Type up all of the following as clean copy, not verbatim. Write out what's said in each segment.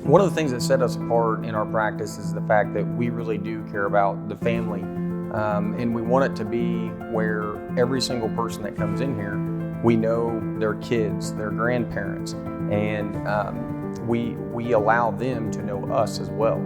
One of the things that set us apart in our practice is the fact that we really do care about the family, and we want it to be where every single person that comes in here, we know their kids, their grandparents, and we allow them to know us as well.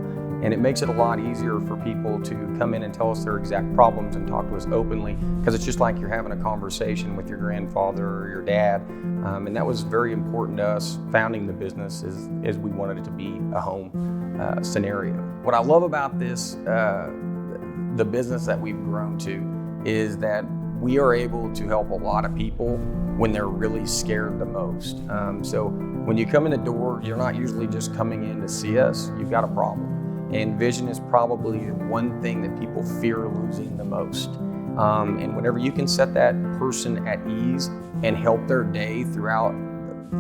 And it makes it a lot easier for people to come in and tell us their exact problems and talk to us openly, because it's just like you're having a conversation with your grandfather or your dad. And that was very important to us founding the business, as we wanted it to be a home scenario. What I love about this, the business that we've grown to, is that we are able to help a lot of people when they're really scared the most. So when you come in the door, you're not usually just coming in to see us, you've got a problem. And vision is probably the one thing that people fear losing the most. And whenever you can set that person at ease and help their day throughout,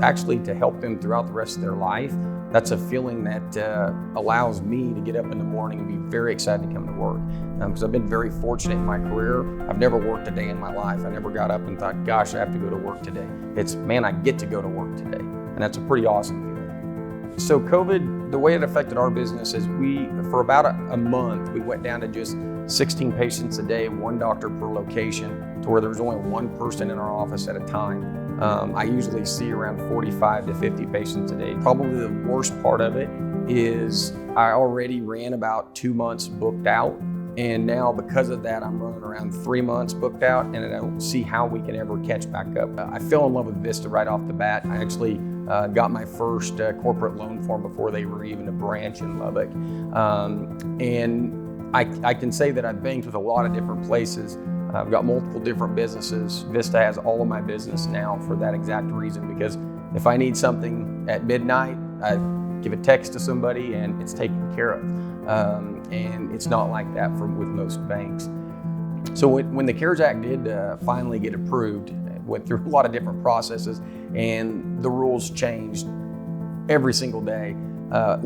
actually to help them throughout the rest of their life, that's a feeling that allows me to get up in the morning and be very excited to come to work. Because I've been very fortunate in my career. I've never worked a day in my life. I never got up and thought, gosh, I have to go to work today. It's, man, I get to go to work today. And that's a pretty awesome feeling. So COVID, the way it affected our business is for about a month, we went down to just 16 patients a day, one doctor per location, to where there was only one person in our office at a time. I usually see around 45 to 50 patients a day. Probably the worst part of it is I already ran about 2 months booked out. And now because of that, I'm running around 3 months booked out, and I don't see how we can ever catch back up. I fell in love with Vista right off the bat. I actually got my first corporate loan form before they were even a branch in Lubbock. And I can say that I've banked with a lot of different places. I've got multiple different businesses. Vista has all of my business now for that exact reason, because if I need something at midnight, I give a text to somebody and it's taken care of. And it's not like that with most banks. So when the CARES Act did finally get approved, it went through a lot of different processes, and the rules changed every single day. I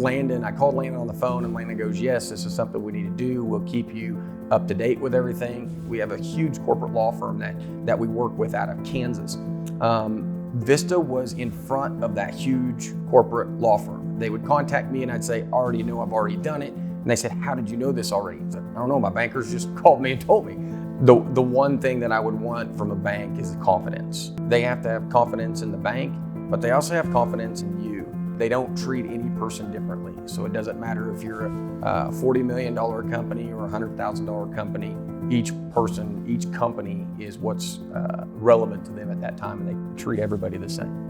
called Landon on the phone, and Landon goes, yes, this is something we need to do. We'll keep you up to date with everything. We have a huge corporate law firm that we work with out of Kansas. Vista was in front of that huge corporate law firm. They would contact me and I'd say, I already know, I've already done it. And they said, how did you know this already? I said, I don't know, my bankers just called me and told me. The one thing that I would want from a bank is confidence. They have to have confidence in the bank, but they also have confidence in you. They don't treat any person differently. So it doesn't matter if you're a $40 million company or a $100,000 company. Each person, each company is what's relevant to them at that time, and they treat everybody the same.